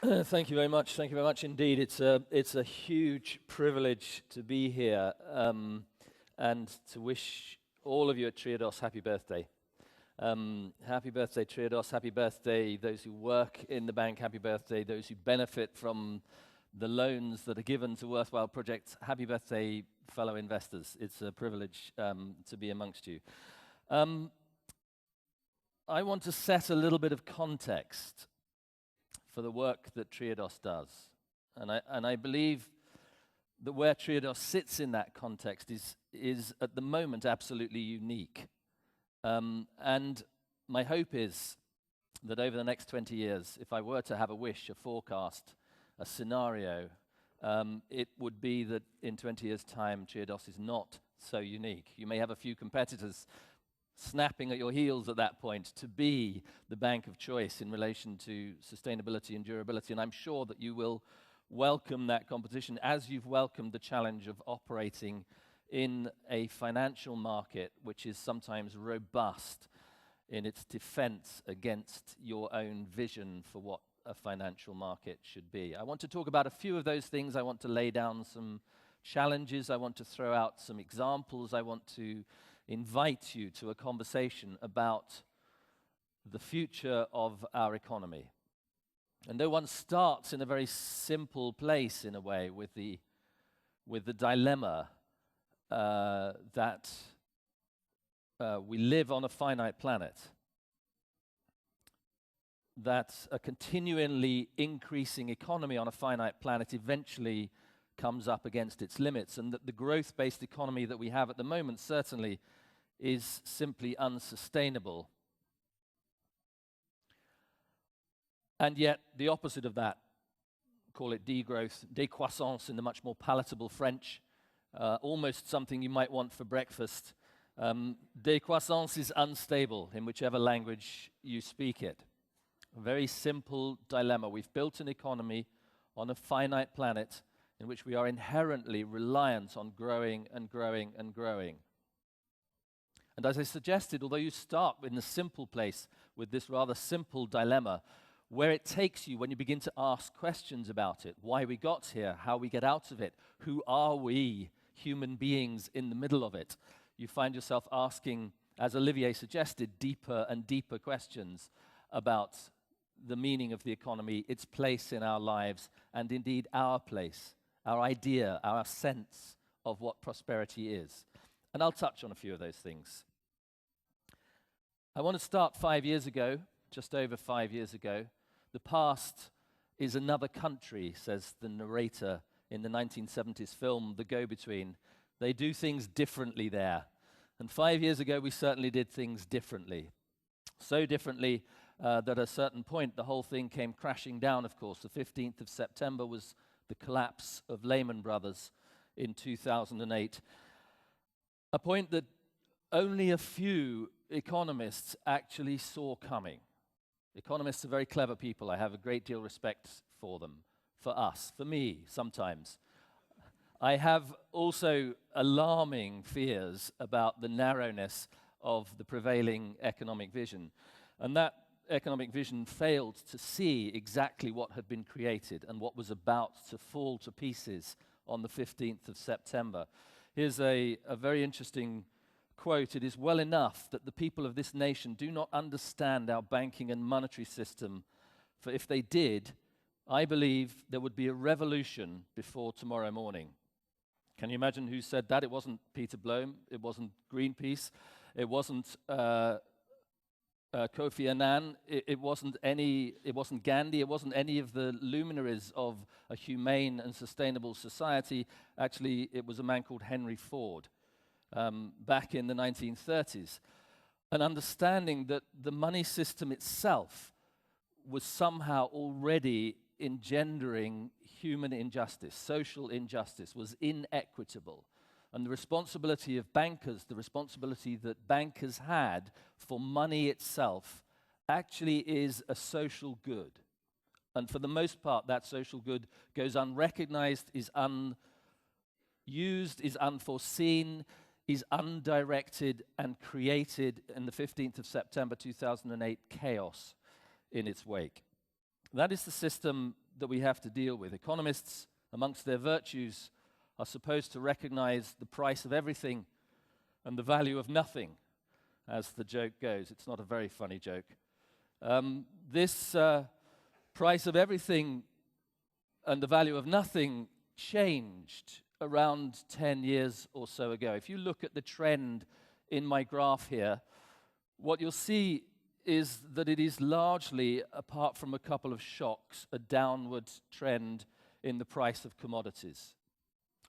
Thank you very much. Thank you very much indeed. It's a huge privilege to be here and to wish all of you at Triodos happy birthday. Happy birthday, Triodos. Happy birthday, those who work in the bank. Happy birthday, those who benefit from the loans that are given to worthwhile projects. Happy birthday, fellow investors. It's a privilege to be amongst you. I want to set a little bit of context for the work that Triodos does. And I believe that where Triodos sits in that context is at the moment absolutely unique. And my hope is that over the next 20 years, if I were to have a wish, a forecast, a scenario, it would be that in 20 years' time, Triodos is not so unique. You may have a few competitors snapping at your heels at that point to be the bank of choice in relation to sustainability and durability. And I'm sure that you will welcome that competition as you've welcomed the challenge of operating in a financial market which is sometimes robust in its defense against your own vision for what a financial market should be. I want to talk about a few of those things. I want to lay down some challenges. I want to throw out some examples. I want to invite you to a conversation about the future of our economy. And though one starts in a very simple place in a way with the dilemma that we live on a finite planet, that a continually increasing economy on a finite planet eventually comes up against its limits, and that the growth-based economy that we have at the moment certainly is simply unsustainable. And yet, the opposite of that, call it degrowth, décroissance in the much more palatable French, almost something you might want for breakfast. Décroissance is unstable in whichever language you speak it. A very simple dilemma. We've built an economy on a finite planet in which we are inherently reliant on growing and growing and growing. And as I suggested, although you start in a simple place with this rather simple dilemma, where it takes you when you begin to ask questions about it, why we got here, how we get out of it, who are we, human beings, in the middle of it, you find yourself asking, as Olivier suggested, deeper and deeper questions about the meaning of the economy, its place in our lives, and indeed our place, our idea, our sense of what prosperity is. And I'll touch on a few of those things. I want to start 5 years ago, just over 5 years ago. The past is another country, says the narrator in the 1970s film, The Go-Between. They do things differently there. And 5 years ago, we certainly did things differently. So differently that at a certain point, the whole thing came crashing down, of course. The 15th of September was the collapse of Lehman Brothers in 2008. A point that only a few economists actually saw coming. Economists are very clever people. I have a great deal of respect for them, for us, for me sometimes. I have also alarming fears about the narrowness of the prevailing economic vision. And that economic vision failed to see exactly what had been created and what was about to fall to pieces on the 15th of September. Here's a very interesting quote. It is well enough that the people of this nation do not understand our banking and monetary system, for if they did, I believe there would be a revolution before tomorrow morning. Can you imagine who said that? It wasn't Peter Blome, it wasn't Greenpeace, it wasn't Kofi Annan, it wasn't Gandhi, it wasn't any of the luminaries of a humane and sustainable society. Actually, it was a man called Henry Ford. Back in the 1930s, an understanding that the money system itself was somehow already engendering human injustice, social injustice, was inequitable. And the responsibility of bankers, the responsibility that bankers had for money itself, actually is a social good. And for the most part, that social good goes unrecognized, is unused, is unforeseen, is undirected, and created in the 15th of September 2008 chaos in its wake. That is the system that we have to deal with. Economists, amongst their virtues, are supposed to recognize the price of everything and the value of nothing, as the joke goes. It's not a very funny joke. This price of everything and the value of nothing changed around 10 years or so ago. If you look at the trend in my graph here, what you'll see is that it is largely, apart from a couple of shocks, a downward trend in the price of commodities.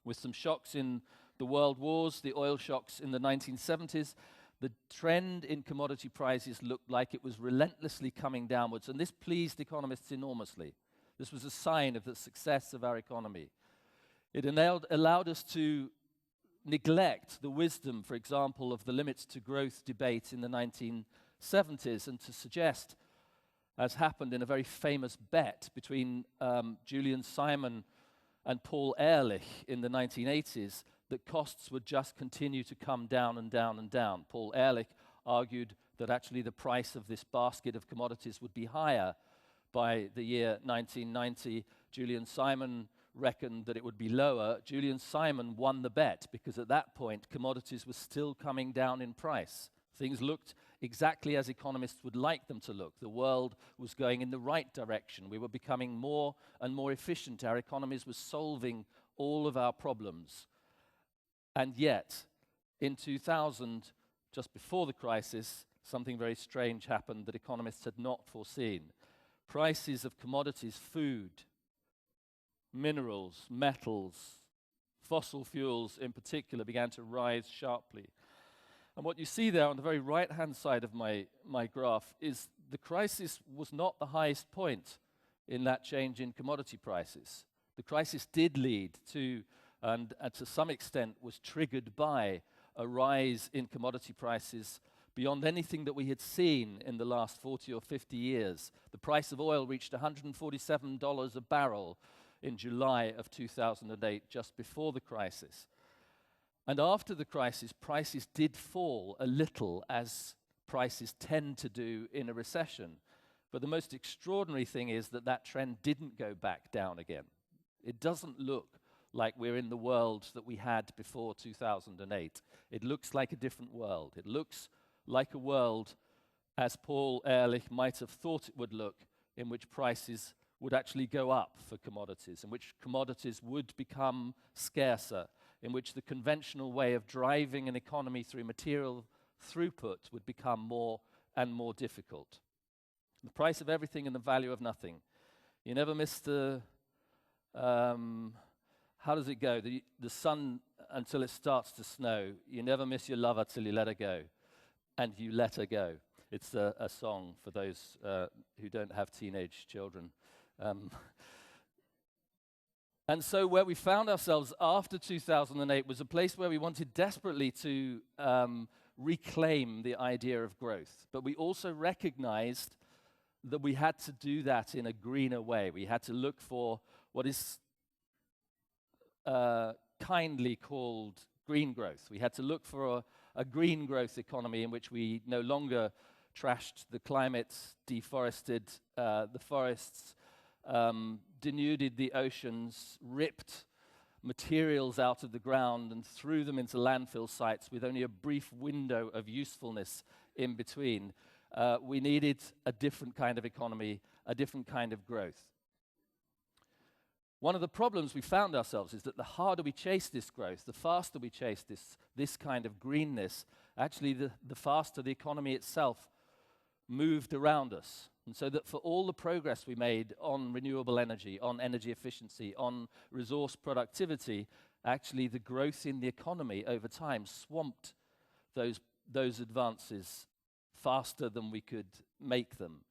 With some shocks in the world wars, the oil shocks in the 1970s, the trend in commodity prices looked like it was relentlessly coming downwards, and this pleased economists enormously. This was a sign of the success of our economy. It allowed us to neglect the wisdom, for example, of the limits to growth debate in the 1970s, and to suggest, as happened in a very famous bet between Julian Simon and Paul Ehrlich in the 1980s, that costs would just continue to come down and down and down. Paul Ehrlich argued that actually the price of this basket of commodities would be higher by the year 1990. Julian Simon reckoned that it would be lower. Julian Simon won the bet because at that point commodities were still coming down in price. Things looked exactly as economists would like them to look. The world was going in the right direction. We were becoming more and more efficient. Our economies were solving all of our problems. And yet, in 2000, just before the crisis, something very strange happened that economists had not foreseen. Prices of commodities, food, minerals, metals, fossil fuels in particular, began to rise sharply. And what you see there on the very right-hand side of my graph is the crisis was not the highest point in that change in commodity prices. The crisis did lead to, and to some extent was triggered by, a rise in commodity prices beyond anything that we had seen in the last 40 or 50 years. The price of oil reached $147 a barrel in July of 2008, just before the crisis. And after the crisis, prices did fall a little, as prices tend to do in a recession. But the most extraordinary thing is that that trend didn't go back down again. It doesn't look like we're in the world that we had before 2008. It looks like a different world. It looks like a world as Paul Ehrlich might have thought it would look, in which prices would actually go up for commodities, in which commodities would become scarcer, in which the conventional way of driving an economy through material throughput would become more and more difficult. The price of everything and the value of nothing. You never miss the, how does it go? The sun until it starts to snow. You never miss your lover till you let her go. And you let her go. It's a song for those who don't have teenage children. And so where we found ourselves after 2008 was a place where we wanted desperately to reclaim the idea of growth. But we also recognized that we had to do that in a greener way. We had to look for what is kindly called green growth. We had to look for a green growth economy in which we no longer trashed the climate, deforested the forests, denuded the oceans, ripped materials out of the ground and threw them into landfill sites with only a brief window of usefulness in between. We needed a different kind of economy, a different kind of growth. One of the problems we found ourselves is that the harder we chase this growth, the faster we chase this kind of greenness, actually the faster the economy itself moved around us. And so that for all the progress we made on renewable energy, on energy efficiency, on resource productivity, actually the growth in the economy over time swamped those advances faster than we could make them.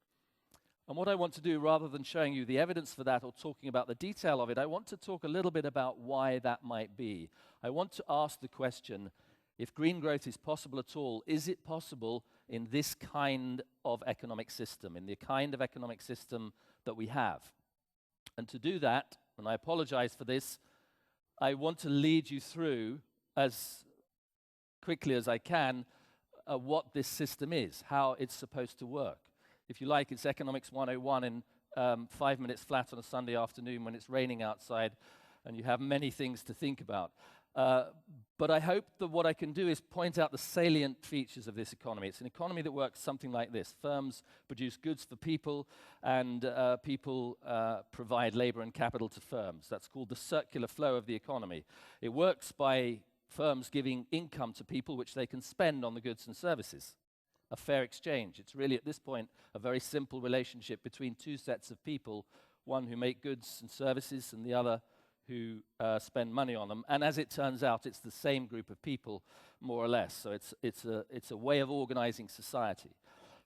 And what I want to do, rather than showing you the evidence for that or talking about the detail of it, I want to talk a little bit about why that might be. I want to ask the question, if green growth is possible at all, is it possible in this kind of economic system, in the kind of economic system that we have? And to do that, and I apologize for this, I want to lead you through, as quickly as I can, what this system is, how it's supposed to work. If you like, it's Economics 101 5 minutes flat on a Sunday afternoon when it's raining outside and you have many things to think about. But I hope that what I can do is point out the salient features of this economy. It's an economy that works something like this. Firms produce goods for people, and people provide labor and capital to firms. That's called the circular flow of the economy. It works by firms giving income to people which they can spend on the goods and services. A fair exchange. It's really, at this point, a very simple relationship between two sets of people, one who make goods and services and the other who spend money on them. And as it turns out, it's the same group of people, more or less. So it's a way of organizing society.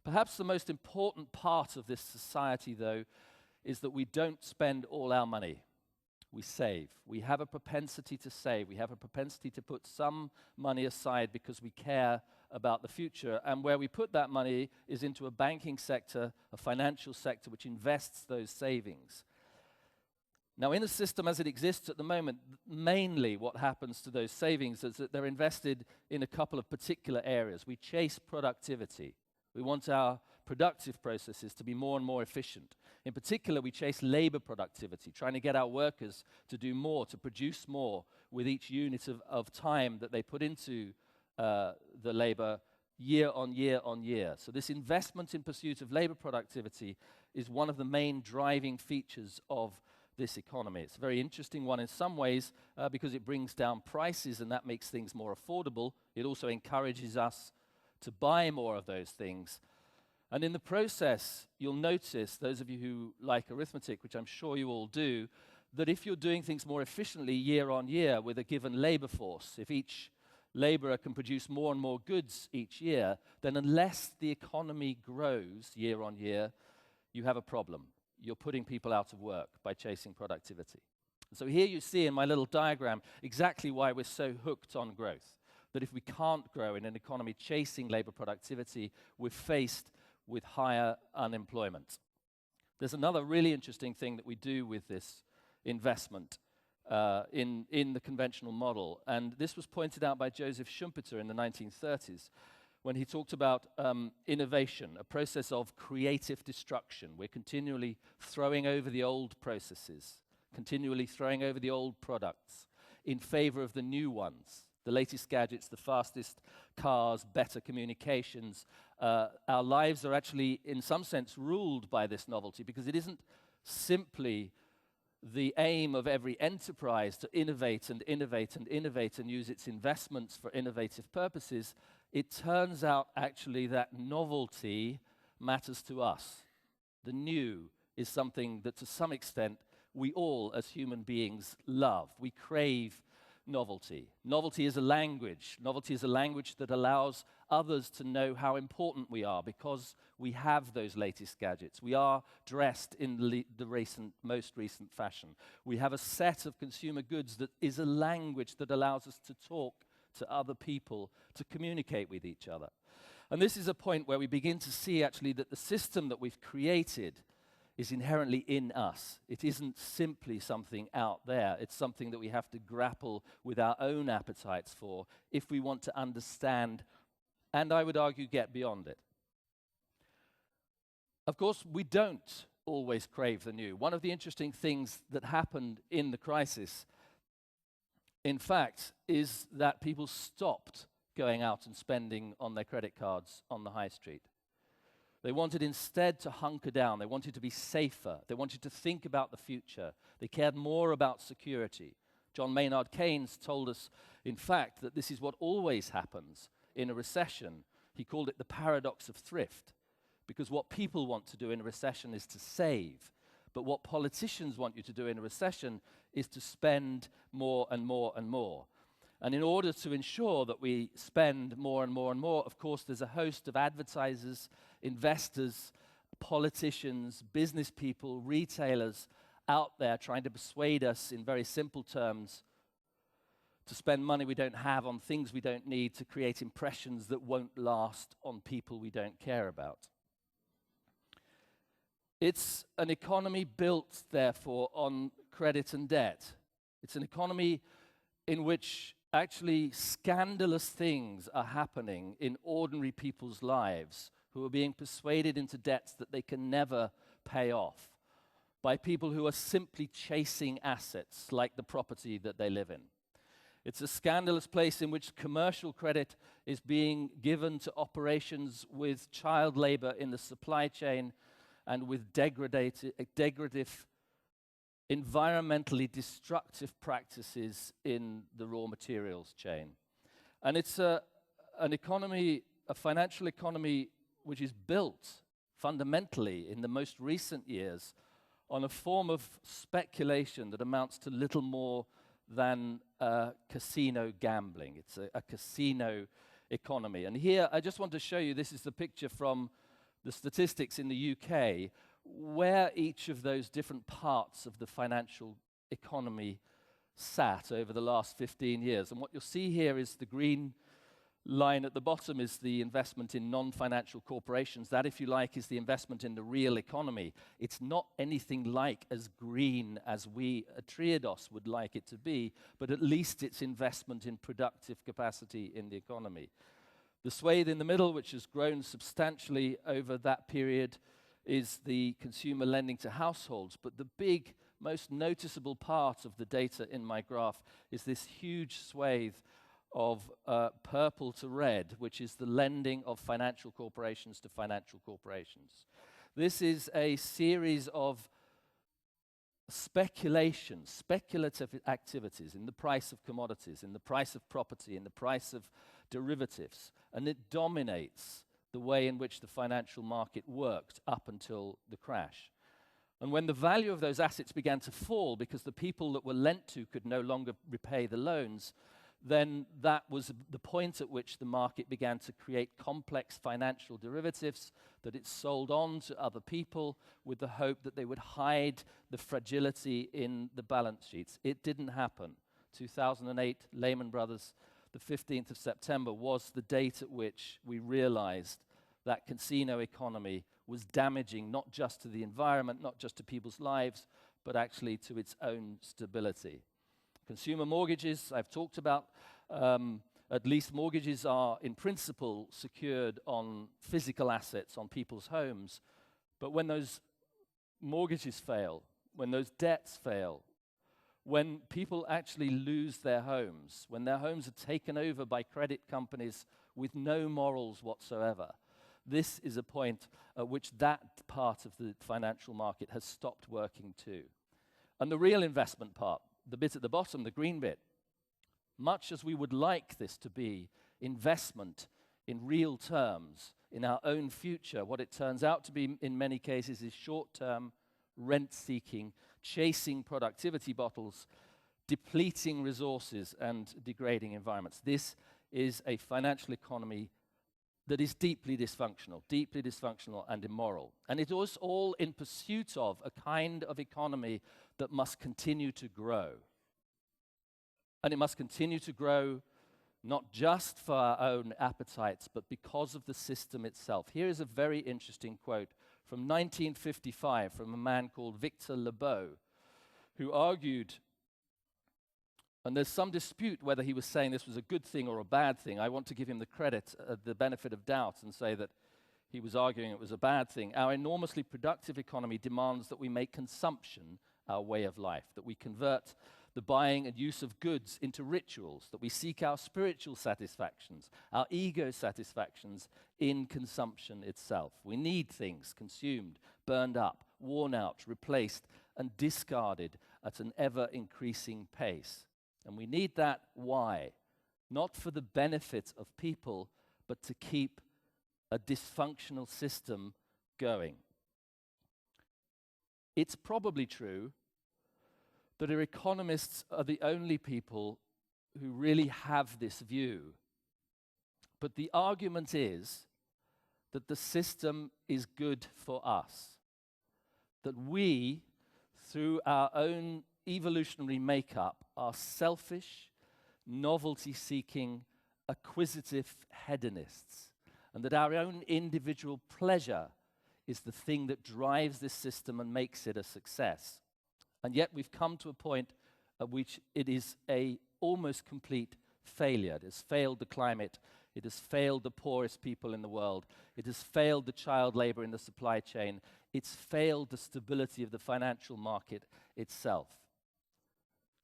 Perhaps the most important part of this society, though, is that we don't spend all our money. We save. We have a propensity to save. We have a propensity to put some money aside because we care about the future. And where we put that money is into a banking sector, a financial sector, which invests those savings. Now, in a system as it exists at the moment, mainly what happens to those savings is that they're invested in a couple of particular areas. We chase productivity. We want our productive processes to be more and more efficient. In particular, we chase labor productivity, trying to get our workers to do more, to produce more with each unit of time that they put into the labor year on year on year. So this investment in pursuit of labor productivity is one of the main driving features of this economy. It's a very interesting one in some ways because it brings down prices and that makes things more affordable. It also encourages us to buy more of those things. And in the process, you'll notice, those of you who like arithmetic, which I'm sure you all do, that if you're doing things more efficiently year on year with a given labor force, if each laborer can produce more and more goods each year, then unless the economy grows year on year, you have a problem. You're putting people out of work by chasing productivity. And so here you see in my little diagram exactly why we're so hooked on growth. That if we can't grow in an economy chasing labor productivity, we're faced with higher unemployment. There's another really interesting thing that we do with this investment in the conventional model. And this was pointed out by Joseph Schumpeter in the 1930s. When he talked about innovation, a process of creative destruction. We're continually throwing over the old processes, continually throwing over the old products in favor of the new ones, the latest gadgets, the fastest cars, better communications. Our lives are actually, in some sense, ruled by this novelty because it isn't simply the aim of every enterprise to innovate and innovate and innovate and use its investments for innovative purposes. It turns out actually that novelty matters to us. The new is something that to some extent we all as human beings love. We crave novelty. Novelty is a language. Novelty is a language that allows others to know how important we are because we have those latest gadgets. We are dressed in the most recent fashion. We have a set of consumer goods that is a language that allows us to talk to other people, to communicate with each other. And this is a point where we begin to see actually that the system that we've created is inherently in us. It isn't simply something out there. It's something that we have to grapple with our own appetites for if we want to understand, and I would argue get beyond it. Of course, we don't always crave the new. One of the interesting things that happened in the crisis, in fact, is that people stopped going out and spending on their credit cards on the high street. They wanted instead to hunker down. They wanted to be safer. They wanted to think about the future. They cared more about security. John Maynard Keynes told us, in fact, that this is what always happens in a recession. He called it the paradox of thrift, because what people want to do in a recession is to save. But what politicians want you to do in a recession is to spend more and more and more. And in order to ensure that we spend more and more and more, of course, there's a host of advertisers, investors, politicians, business people, retailers out there trying to persuade us in very simple terms to spend money we don't have on things we don't need to create impressions that won't last on people we don't care about. It's an economy built, therefore, on credit and debt. It's an economy in which actually scandalous things are happening in ordinary people's lives who are being persuaded into debts that they can never pay off. by people who are simply chasing assets like the property that they live in. It's a scandalous place in which commercial credit is being given to operations with child labor in the supply chain and with degradative, environmentally destructive practices in the raw materials chain. And it's an economy, a financial economy, which is built fundamentally in the most recent years on a form of speculation that amounts to little more than casino gambling. It's a casino economy. And here, I just want to show you, this is the picture from the statistics in the UK, where each of those different parts of the financial economy sat over the last 15 years. And what you'll see here is the green line at the bottom is the investment in non-financial corporations. That, if you like, is the investment in the real economy. It's not anything like as green as we at Triodos would like it to be, but at least it's investment in productive capacity in the economy. The swathe in the middle, which has grown substantially over that period, is the consumer lending to households. But the big, most noticeable part of the data in my graph is this huge swathe of purple to red, which is the lending of financial corporations to financial corporations. This is a series of speculative activities in the price of commodities, in the price of property, in the price of derivatives, and it dominates the way in which the financial market worked up until the crash. And when the value of those assets began to fall because the people that were lent to could no longer repay the loans, then that was the point at which the market began to create complex financial derivatives that it sold on to other people with the hope that they would hide the fragility in the balance sheets. It didn't happen. 2008, Lehman Brothers, the 15th of September, was the date at which we realized that casino economy was damaging not just to the environment, not just to people's lives, but actually to its own stability. Consumer mortgages, I've talked about. At least mortgages are, in principle, secured on physical assets, on people's homes. But when those mortgages fail, when those debts fail, when people actually lose their homes, when their homes are taken over by credit companies with no morals whatsoever, this is a point at which that part of the financial market has stopped working too. And the real investment part, the bit at the bottom, the green bit, much as we would like this to be investment in real terms, in our own future, what it turns out to be in many cases is short-term rent-seeking, chasing productivity bottles, depleting resources and degrading environments. This is a financial economy that is deeply dysfunctional and immoral. And it was all in pursuit of a kind of economy that must continue to grow. And it must continue to grow not just for our own appetites, but because of the system itself. Here is a very interesting quote from 1955 from a man called Victor Lebeau, who argued, and there's some dispute whether he was saying this was a good thing or a bad thing. I want to give him the credit, the benefit of doubt, and say that he was arguing it was a bad thing. Our enormously productive economy demands that we make consumption our way of life, that we convert the buying and use of goods into rituals, that we seek our spiritual satisfactions, our ego satisfactions in consumption itself. We need things consumed, burned up, worn out, replaced, and discarded at an ever-increasing pace. And we need that, why? Not for the benefit of people, but to keep a dysfunctional system going. It's probably true that our economists are the only people who really have this view. But the argument is that the system is good for us, that we, through our own evolutionary makeup, are selfish, novelty-seeking, acquisitive hedonists, and that our own individual pleasure is the thing that drives this system and makes it a success. And yet we've come to a point at which it is a almost complete failure. It has failed the climate, It has failed the poorest people in the world. It has failed the child labor in the supply chain. It's failed the stability of the financial market itself.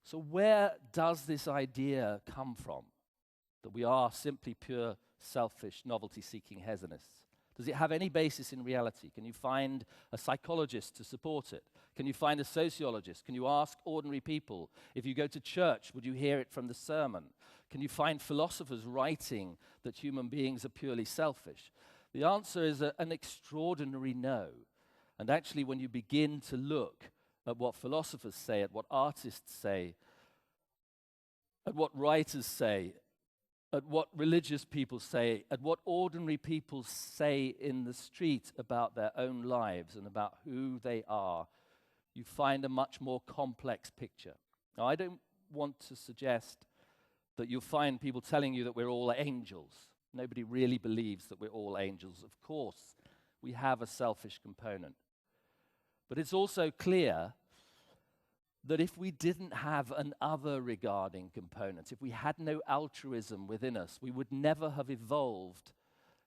So where does this idea come from, that we are simply pure, selfish, novelty-seeking hedonists? Does it have any basis in reality? Can you find a psychologist to support it? Can you find a sociologist? Can you ask ordinary people? If you go to church, would you hear it from the sermon? Can you find philosophers writing that human beings are purely selfish? The answer is an extraordinary no. And actually, when you begin to look at what philosophers say, at what artists say, at what writers say, at what religious people say, at what ordinary people say in the street about their own lives and about who they are, you find a much more complex picture. Now, I don't want to suggest that you'll find people telling you that we're all angels. Nobody really believes that we're all angels. Of course, we have a selfish component. But it's also clear that if we didn't have an other-regarding component, if we had no altruism within us, we would never have evolved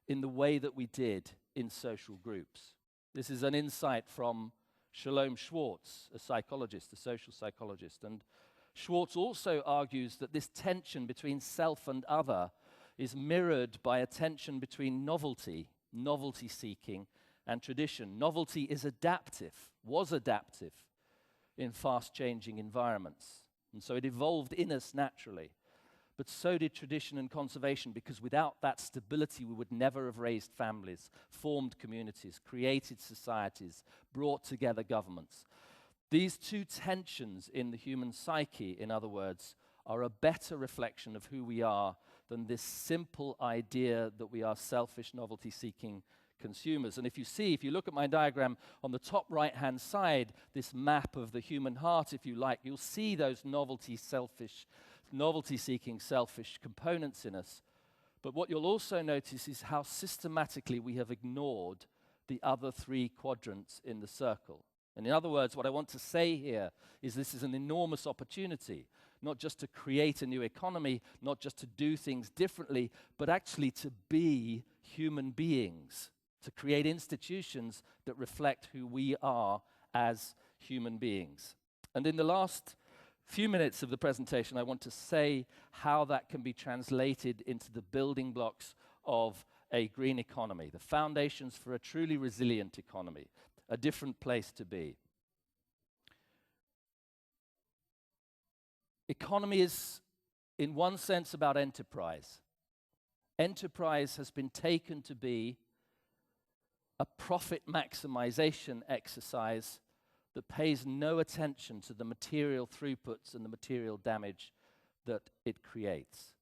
in the way that we did in social groups. This is an insight from Shalom Schwartz, a psychologist, a social psychologist. And Schwartz also argues that this tension between self and other is mirrored by a tension between novelty-seeking, and tradition. Novelty is adaptive, was adaptive in fast-changing environments. And so it evolved in us naturally. But so did tradition and conservation, because without that stability, we would never have raised families, formed communities, created societies, brought together governments. These two tensions in the human psyche, in other words, are a better reflection of who we are than this simple idea that we are selfish, novelty-seeking consumers. And if you look at my diagram on the top right-hand side, this map of the human heart, if you like, you'll see those novelty-seeking, selfish components in us. But what you'll also notice is how systematically we have ignored the other three quadrants in the circle. And in other words, what I want to say here is this is an enormous opportunity, not just to create a new economy, not just to do things differently, but actually to be human beings, to create institutions that reflect who we are as human beings. And in the last few minutes of the presentation, I want to say how that can be translated into the building blocks of a green economy, the foundations for a truly resilient economy, a different place to be. Economy is, in one sense, about enterprise. Enterprise has been taken to be a profit maximization exercise that pays no attention to the material throughputs and the material damage that it creates.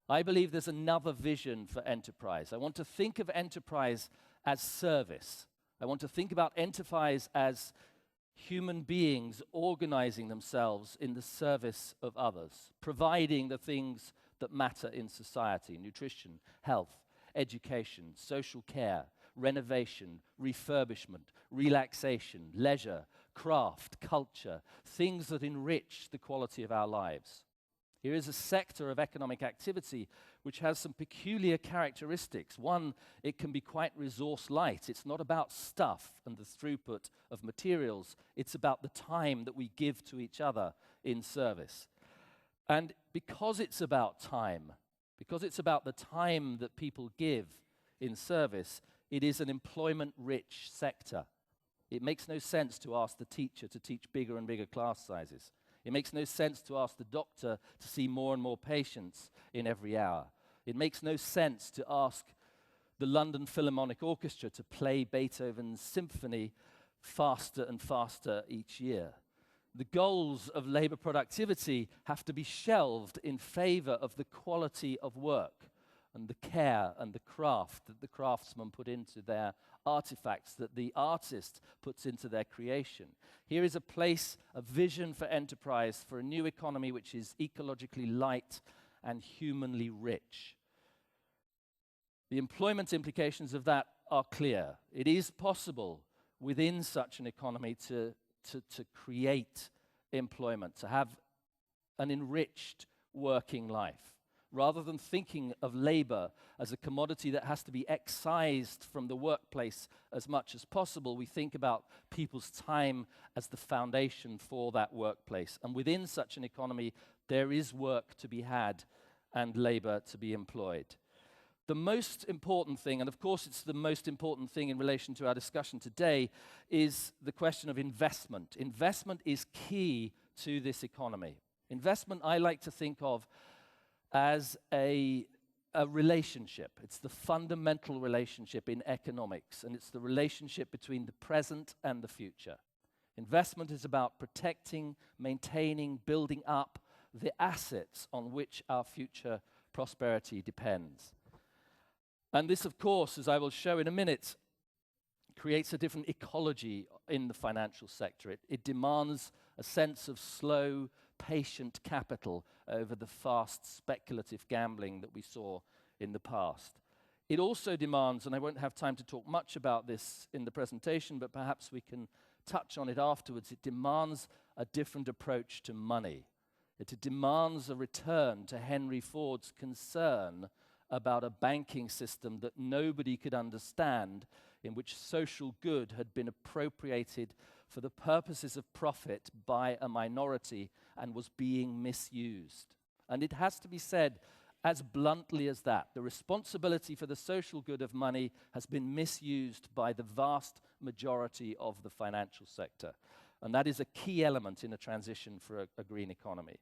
I believe there's another vision for enterprise. I want to think of enterprise as service. I want to think about enterprise as human beings organizing themselves in the service of others, providing the things that matter in society: nutrition, health, education, social care, renovation, refurbishment, relaxation, leisure, craft, culture, things that enrich the quality of our lives. Here is a sector of economic activity which has some peculiar characteristics. One, it can be quite resource light. It's not about stuff and the throughput of materials. It's about the time that we give to each other in service. And because it's about time, because it's about the time that people give in service, it is an employment-rich sector. It makes no sense to ask the teacher to teach bigger and bigger class sizes. It makes no sense to ask the doctor to see more and more patients in every hour. It makes no sense to ask the London Philharmonic Orchestra to play Beethoven's symphony faster and faster each year. The goals of labor productivity have to be shelved in favor of the quality of work and the care and the craft that the craftsmen put into their artifacts, that the artist puts into their creation. Here is a place, a vision for enterprise, for a new economy which is ecologically light and humanly rich. The employment implications of that are clear. It is possible within such an economy to create employment, to have an enriched working life. Rather than thinking of labor as a commodity that has to be excised from the workplace as much as possible, we think about people's time as the foundation for that workplace. And within such an economy, there is work to be had and labor to be employed. The most important thing, and of course it's the most important thing in relation to our discussion today, is the question of investment. Investment is key to this economy. Investment I like to think of as a relationship. It's the fundamental relationship in economics, and it's the relationship between the present and the future. Investment is about protecting, maintaining, building up the assets on which our future prosperity depends. And this, of course, as I will show in a minute, creates a different ecology in the financial sector. It demands a sense of slow, patient capital over the fast, speculative gambling that we saw in the past. It also demands, and I won't have time to talk much about this in the presentation, but perhaps we can touch on it afterwards, it demands a different approach to money. It demands a return to Henry Ford's concern about a banking system that nobody could understand, in which social good had been appropriated for the purposes of profit by a minority and was being misused. And it has to be said as bluntly as that. The responsibility for the social good of money has been misused by the vast majority of the financial sector. And that is a key element in a transition for a green economy.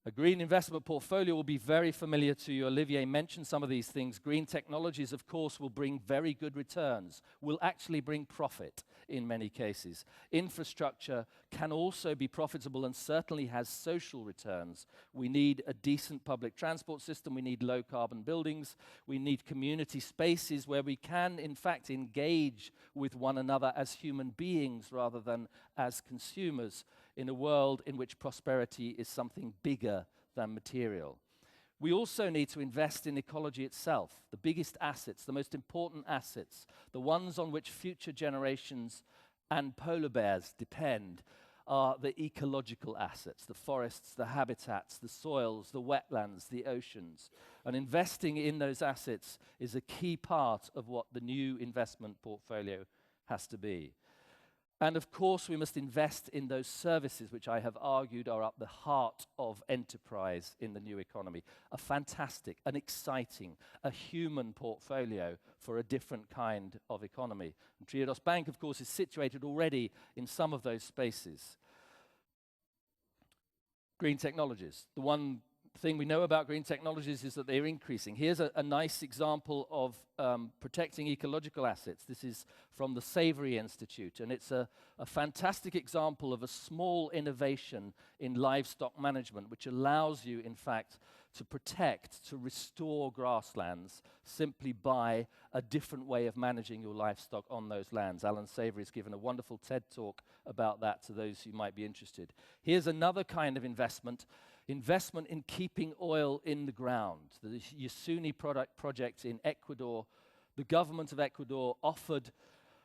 A green investment portfolio will be very familiar to you. Olivier mentioned some of these things. Green technologies, of course, will bring very good returns, will actually bring profit in many cases. Infrastructure can also be profitable and certainly has social returns. We need a decent public transport system. We need low-carbon buildings. We need community spaces where we can, in fact, engage with one another as human beings rather than as consumers, in a world in which prosperity is something bigger than material. We also need to invest in ecology itself, the biggest assets, the most important assets, the ones on which future generations and polar bears depend are the ecological assets, the forests, the habitats, the soils, the wetlands, the oceans. And investing in those assets is a key part of what the new investment portfolio has to be. And of course, we must invest in those services which I have argued are at the heart of enterprise in the new economy. A fantastic, an exciting, a human portfolio for a different kind of economy. And Triodos Bank, of course, is situated already in some of those spaces. Green technologies. The one thing we know about green technologies is that they're increasing. Here's a nice example of protecting ecological assets. This is from the Savory Institute, and it's a fantastic example of a small innovation in livestock management, which allows you, in fact, to protect, to restore grasslands simply by a different way of managing your livestock on those lands. Alan Savory has given a wonderful TED talk about that to those who might be interested. Here's another kind of investment in keeping oil in the ground. The Yasuni project in Ecuador, the government of Ecuador offered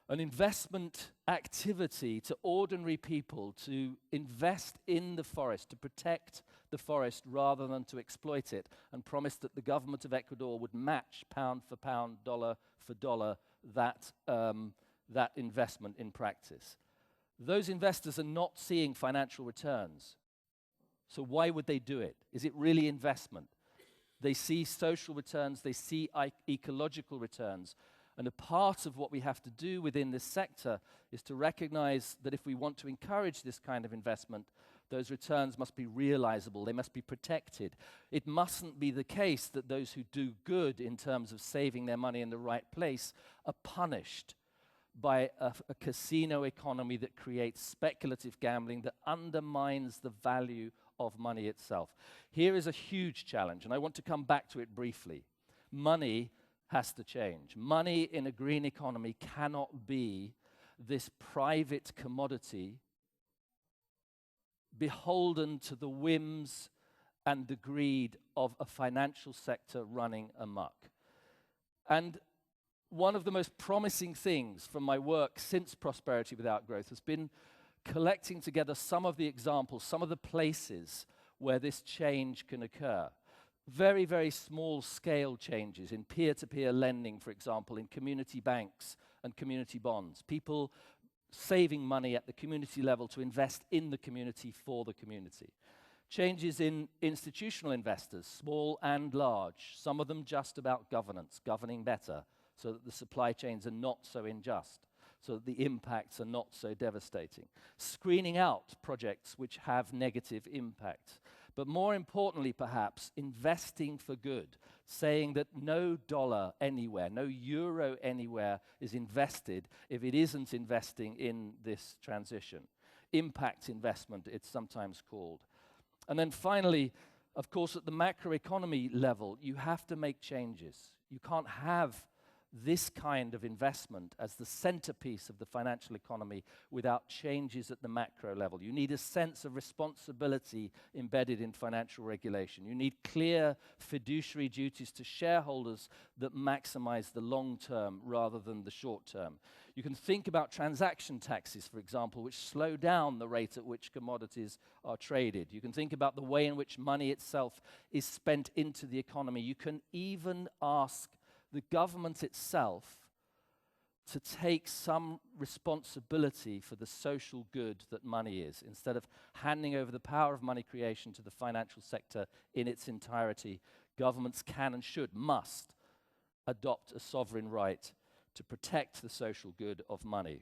an investment activity to ordinary people to invest in the forest, to protect the forest rather than to exploit it, and promised that the government of Ecuador would match pound for pound, dollar for dollar, that investment in practice. Those investors are not seeing financial returns. So why would they do it? Is it really investment? They see social returns, they see ecological returns. And a part of what we have to do within this sector is to recognize that if we want to encourage this kind of investment, those returns must be realizable, they must be protected. It mustn't be the case that those who do good in terms of saving their money in the right place are punished by a casino economy that creates speculative gambling that undermines the value of money itself. Here is a huge challenge, and I want to come back to it briefly. Money has to change. Money in a green economy cannot be this private commodity beholden to the whims and the greed of a financial sector running amok. And one of the most promising things from my work since Prosperity Without Growth has been collecting together some of the examples, some of the places where this change can occur. Very, very small scale changes in peer-to-peer lending, for example, in community banks and community bonds. People saving money at the community level to invest in the community for the community. Changes in institutional investors, small and large, some of them just about governance, governing better, so that the supply chains are not so unjust, so that the impacts are not so devastating. Screening out projects which have negative impact. But more importantly, perhaps, investing for good, saying that no dollar anywhere, no euro anywhere is invested if it isn't investing in this transition. Impact investment, it's sometimes called. And then finally, of course, at the macroeconomy level, you have to make changes. You can't have this kind of investment as the centerpiece of the financial economy without changes at the macro level. You need a sense of responsibility embedded in financial regulation. You need clear fiduciary duties to shareholders that maximize the long term rather than the short term. You can think about transaction taxes, for example, which slow down the rate at which commodities are traded. You can think about the way in which money itself is spent into the economy. You can even ask the government itself to take some responsibility for the social good that money is, instead of handing over the power of money creation to the financial sector in its entirety. Governments can and should, must adopt a sovereign right to protect the social good of money.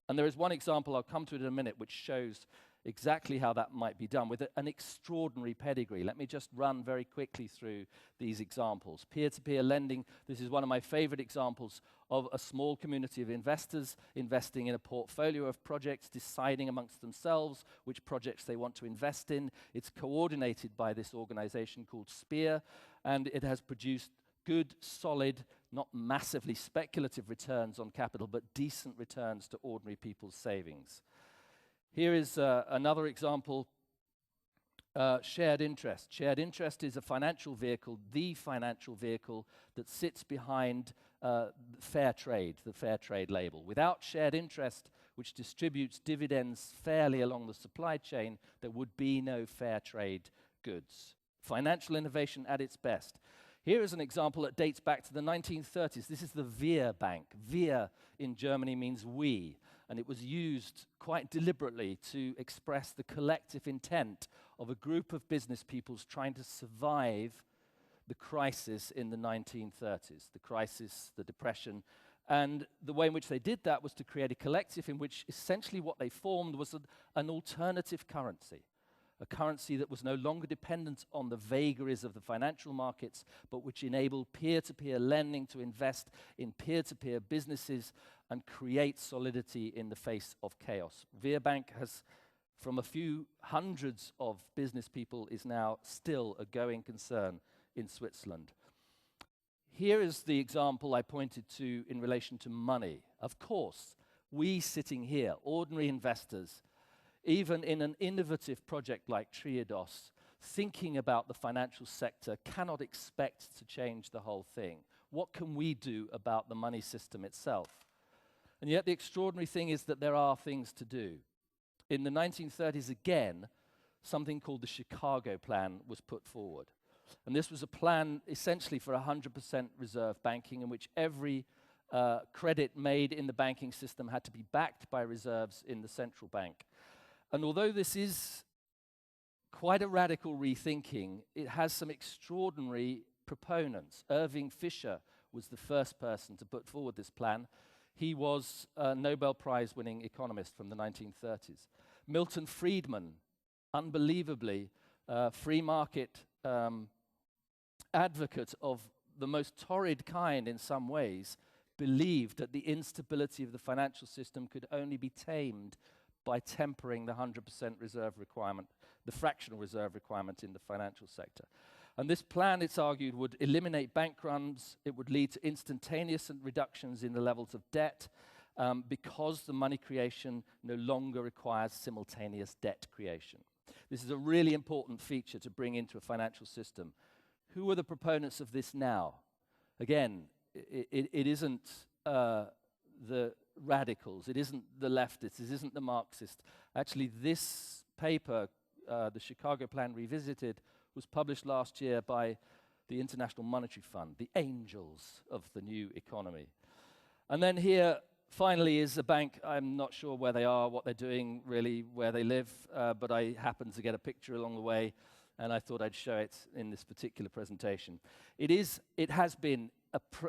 And there is one example, I'll come to it in a minute, which shows exactly how that might be done with an extraordinary pedigree. Let me just run very quickly through these examples. Peer-to-peer lending, this is one of my favorite examples of a small community of investors investing in a portfolio of projects, deciding amongst themselves which projects they want to invest in. It's coordinated by this organization called SPEAR, and it has produced good, solid, not massively speculative returns on capital, but decent returns to ordinary people's savings. Here is another example, shared interest. Shared interest is a financial vehicle, the financial vehicle that sits behind fair trade, the fair trade label. Without shared interest, which distributes dividends fairly along the supply chain, there would be no fair trade goods. Financial innovation at its best. Here is an example that dates back to the 1930s. This is the Wir Bank. Wir in Germany means we, and it was used quite deliberately to express the collective intent of a group of business peoples trying to survive the crisis in the 1930s, the crisis, the depression. And the way in which they did that was to create a collective in which essentially what they formed was an alternative currency. A currency that was no longer dependent on the vagaries of the financial markets, but which enabled peer-to-peer lending to invest in peer-to-peer businesses and create solidity in the face of chaos. Wehrbank has, from a few hundreds of business people, is now still a going concern in Switzerland. Here is the example I pointed to in relation to money. Of course, we sitting here, ordinary investors, even in an innovative project like Triodos, thinking about the financial sector cannot expect to change the whole thing. What can we do about the money system itself? And yet the extraordinary thing is that there are things to do. In the 1930s, again, something called the Chicago Plan was put forward. And this was a plan essentially for 100% reserve banking, in which every credit made in the banking system had to be backed by reserves in the central bank. And although this is quite a radical rethinking, it has some extraordinary proponents. Irving Fisher was the first person to put forward this plan. He was a Nobel Prize-winning economist from the 1930s. Milton Friedman, unbelievably, free market advocate of the most torrid kind in some ways, believed that the instability of the financial system could only be tamed by tempering the 100% reserve requirement, the fractional reserve requirement in the financial sector. And this plan, it's argued, would eliminate bank runs. It would lead to instantaneous reductions in the levels of debt because the money creation no longer requires simultaneous debt creation. This is a really important feature to bring into a financial system. Who are the proponents of this now? Again, it isn't the radicals, it isn't the leftists, it isn't the Marxists. Actually, this paper, the Chicago Plan Revisited, was published last year by the International Monetary Fund, the angels of the new economy. And then here, finally, is a bank. I'm not sure where they are, what they're doing, really, where they live, but I happened to get a picture along the way, and I thought I'd show it in this particular presentation. It has been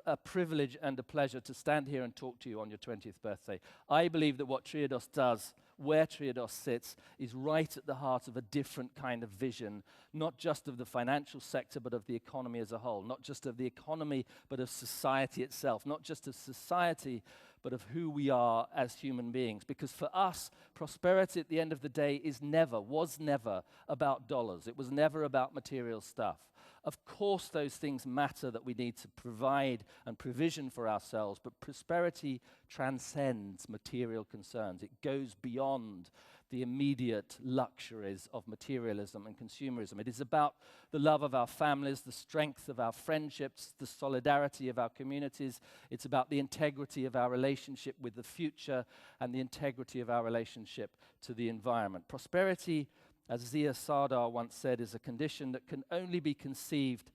a privilege and a pleasure to stand here and talk to you on your 20th birthday. I believe that what Triodos does, where Triodos sits, is right at the heart of a different kind of vision, not just of the financial sector, but of the economy as a whole, not just of the economy, but of society itself, not just of society, but of who we are as human beings. Because for us, prosperity at the end of the day was never about dollars. It was never about material stuff. Of course, those things matter that we need to provide and provision for ourselves, but prosperity transcends material concerns. It goes beyond the immediate luxuries of materialism and consumerism. It is about the love of our families, the strength of our friendships, the solidarity of our communities. It's about the integrity of our relationship with the future and the integrity of our relationship to the environment. Prosperity, as Zia Sardar once said, is a condition that can only be conceived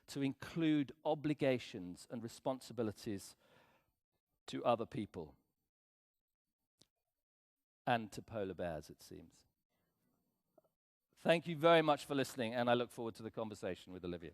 to include obligations and responsibilities to other people and to polar bears, it seems. Thank you very much for listening, and I look forward to the conversation with Olivia.